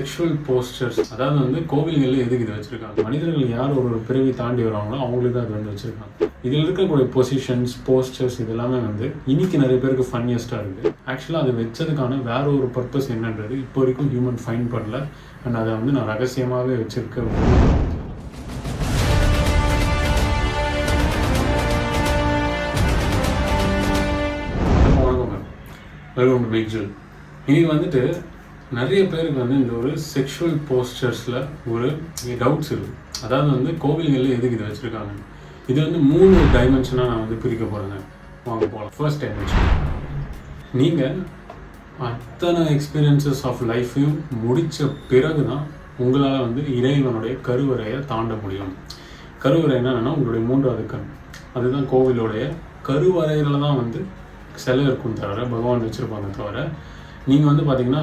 Sexual posters, அதாவது வந்து கோவில்களில் எதுக்கு இது வச்சுருக்காங்க, மனிதர்கள் யார் ஒரு பிறவி தாண்டி வராங்களோ அவங்களுக்கு தான் அது வந்து வச்சுருக்காங்க. இதில் இருக்கக்கூடிய பொசிஷன்ஸ், போஸ்டர்ஸ் இதெல்லாமே வந்து இன்னைக்கு நிறைய பேருக்கு ஃபன்னியஸ்ட்டாக இருக்குது. ஆக்சுவலாக அது வச்சதுக்கான வேற ஒரு பர்பஸ் என்னன்றது இப்போ வரைக்கும் ஹியூமன் ஃபைன் பண்ணல. அண்ட் அதை வந்து நான் ரகசியமாகவே வச்சுருக்கேன். Welcome to big jewel. இன்னைக்கு வந்துட்டு நிறைய பேருக்கு வந்து இந்த ஒரு செக்ஷுவல் போஸ்டர்ஸில் ஒரு டவுட்ஸ் இருக்குது. அதாவது வந்து கோவில்களில் எதுக்கு இது வச்சுருக்காங்க, இது வந்து 3 டைமென்ஷனாக நான் வந்து பிரிக்க போகிறேங்க. வாங்க போகலாம். ஃபர்ஸ்ட் டைமென்ஷன், நீங்கள் அத்தனை எக்ஸ்பீரியன்சஸ் ஆஃப் லைஃப்பையும் முடித்த பிறகு தான் உங்களால் வந்து இறைவனுடைய கருவறையை தாண்ட முடியும். கருவறை என்னன்னா உங்களுடைய 3வது கண். அதுதான் கோவிலோடைய கருவறையில் தான் வந்து சிலை இருக்கும் தவிர பகவான் வச்சுருப்பாங்க தவிர நீங்கள் வந்து பார்த்தீங்கன்னா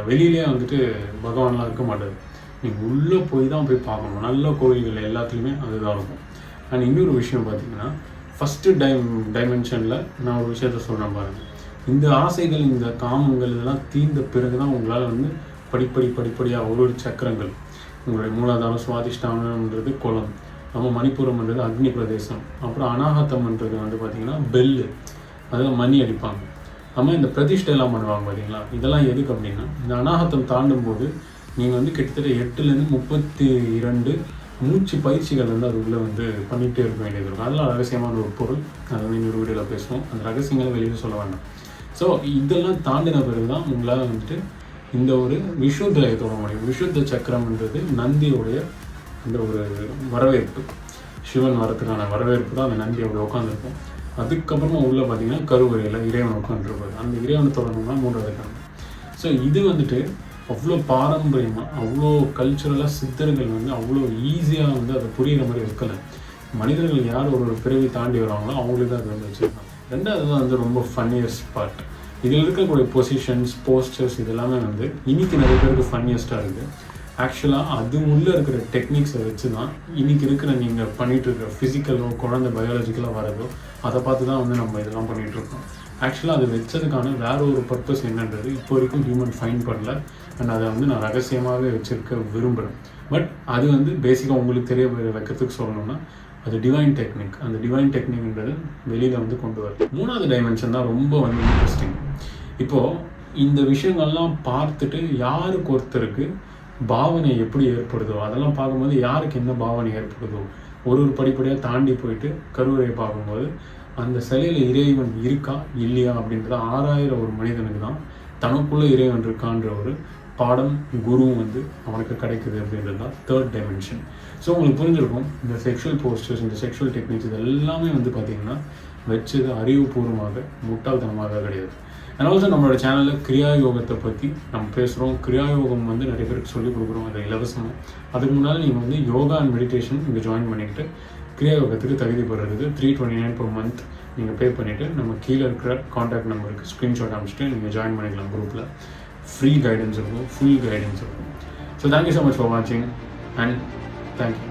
வெளியிலே வந்துட்டு பகவான்லாம் இருக்க மாட்டார். நீங்கள் உள்ளே போய் தான் போய் பார்க்கணும். நல்ல கோவில்கள் எல்லாத்துலேயுமே அதுதான் இருக்கும். அண்ட் இன்னொரு விஷயம் பார்த்தீங்கன்னா ஃபஸ்ட்டு டைமென்ஷனில் நான் ஒரு விஷயத்த சொல்கிறேன் பாருங்கள். இந்த ஆசைகள், இந்த காமங்கள் இதெல்லாம் தீர்ந்த பிறகு தான் உங்களால் வந்து படிப்படியாக ஒரு சக்கரங்கள், உங்களுடைய மூலாதாரம், சுவாதிஷ்டானம்ன்றது குளம், நம்ம மணிப்புரம்ன்றது அக்னி பிரதேசம், அப்புறம் அனாகத்தம்ன்றது வந்து பார்த்திங்கன்னா பெல்லு, அதில் மணி அடிப்பாங்க. நம்ம இந்த பிரதிஷ்டையெல்லாம் பண்ணுவாங்க பார்த்தீங்களா. இதெல்லாம் எதுக்கு அப்படின்னா, இந்த அனாகத்தம் தாண்டும் போது நீங்கள் வந்து கிட்டத்தட்ட 8லேருந்து 32 மூச்சு பயிற்சிகள் வந்து அது உள்ளே வந்து பண்ணிகிட்டே இருக்க வேண்டியது இருக்கும். அதெல்லாம் ரகசியமான ஒரு பொருள். அதை வந்து இன்னொரு வீடியோவில் பேசுவோம். அந்த ரகசியங்களை வெளியே சொல்ல வேண்டாம். ஸோ இதெல்லாம் தாண்டின பிறகு தான் உங்களால் வந்துட்டு இந்த ஒரு விஷுத்தையை தொட முடியும். விஷுத்த சக்கரம்ன்றது நந்தியோடைய அந்த ஒரு வரவேற்பு, சிவன் வரத்துக்கான வரவேற்பு தான் அந்த நந்தி அப்படி உட்காந்துருக்கும். அதுக்கப்புறமா உள்ளே பார்த்தீங்கன்னா கருவறையில் இறைவன் உட்காந்துருப்பாரு. அந்த இறைவனை தொடரணும்னா 3வது கண். ஸோ இது வந்துட்டு அவ்வளோ பாரம்பரியமாக, அவ்வளோ கல்ச்சுரலாக சித்தர்கள் வந்து அவ்வளோ ஈஸியாக வந்து அதை புரிகிற மாதிரி வைக்கலை. மனிதர்கள் யார் ஒரு பிறவி தாண்டி வராங்களோ அவங்களுக்கு தான் அது வந்து வச்சுருக்காங்க. 2வது தான் வந்து ரொம்ப ஃபன்னியஸ்ட் பார்ட். இதில் இருக்கக்கூடிய பொசிஷன்ஸ், போஸ்டர்ஸ் இதெல்லாமே வந்து இன்னைக்கு நிறைய பேருக்கு ஃபன்னியஸ்ட்டாக இருக்குது. ஆக்சுவலாக அது உள்ளே இருக்கிற டெக்னிக்ஸை வச்சு தான் இன்றைக்கி இருக்கிற நீங்கள் பண்ணிகிட்டு இருக்கிற ஃபிசிக்கலோ குழந்தை பயாலஜிக்கலாக வரதோ அதை பார்த்து தான் வந்து நம்ம இதெல்லாம் பண்ணிகிட்ருக்கோம். ஆக்சுவலாக அது வச்சதுக்கான வேற ஒரு பர்பஸ் என்னன்றது இப்போ வரைக்கும் ஹியூமன் ஃபைன் பண்ணல. அண்ட் அதை வந்து நான் ரகசியமாகவே வச்சுருக்க விரும்புகிறேன். பட் அது வந்து பேசிக்காக உங்களுக்கு தெரிய வைக்கிறதுக்கு சொல்லணும்னா அது டிவைன் டெக்னிக். அந்த டிவைன் டெக்னிக்ன்றது வெளியில் வந்து கொண்டு வருது. 3வது டைமென்ஷன் தான் ரொம்ப வந்து இன்ட்ரெஸ்டிங். இப்போது இந்த விஷயங்கள்லாம் பார்த்துட்டு யாருக்கு ஒருத்தருக்கு பாவனை எப்படி ஏற்படுதோ அதெல்லாம் பார்க்கும்போது யாருக்கு என்ன பாவனை ஏற்படுதோ ஒரு படிப்படியாக தாண்டி போயிட்டு கருவறையை பார்க்கும்போது அந்த சிலையில் இறைவன் இருக்கா இல்லையா அப்படின்றத ஆராயிற ஒரு மனிதனுக்கு தான் தனக்குள்ளே இறைவன் இருக்கான்ற ஒரு பாடம் குருவும் வந்து அவனுக்கு கிடைக்குது அப்படின்றது தான் 3rd டைமென்ஷன். ஸோ உங்களுக்கு புரிஞ்சிருக்கும் இந்த செக்ஷுவல் போஸ்டர்ஸ், இந்த செக்ஷுவல் டெக்னிக்ஸ் இது எல்லாமே வந்து பார்த்திங்கன்னா வச்சது அறிவுபூர்வமாக, முட்டாள்தனமாக கிடையாது. அண்ட் ஆல்சோ நம்மளோட சேனலில் கிரியா யோகத்தை பற்றி நம்ம பேசுகிறோம். கிரியா யோகம் வந்து நிறைய பேருக்கு சொல்லிக் கொடுக்குறோம், அதை இலவசமாக. அதுக்கு முன்னால் நீங்கள் வந்து யோகா அண்ட் மெடிடேஷன் இங்கே ஜாயின் பண்ணிக்கிட்டு கிரியா யோகத்துக்கு தகுதி பெறுறதுக்கு 329 per month நீங்கள் பே பண்ணிவிட்டு நம்ம கீழே இருக்கிற காண்டாக்ட் நம்பருக்கு ஸ்க்ரீன்ஷாட் அனுப்பிச்சிட்டு நீங்கள் ஜாயின் பண்ணிக்கலாம். குரூப்பில் ஃப்ரீ கைடன்ஸ் இருக்கும், ஃபுல் கைடன்ஸ் இருக்கும். So thank you so much for வாட்சிங் அண்ட் தேங்க்யூ.